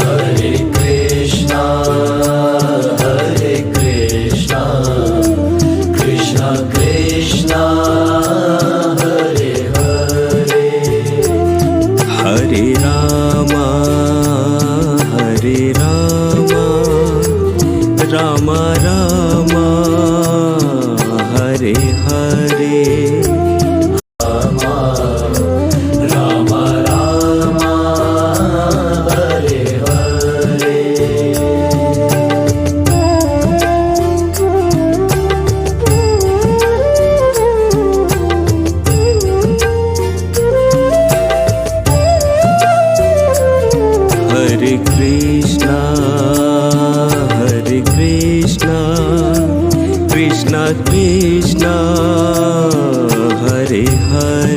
Hare Krishna, Krishna Krishna, Hare Hare, Hare Rama, Rama Rama, Hare Hare. Rama Rama, Hare Hare. Hare Krishna, Krishna Krishna, Hare Hare.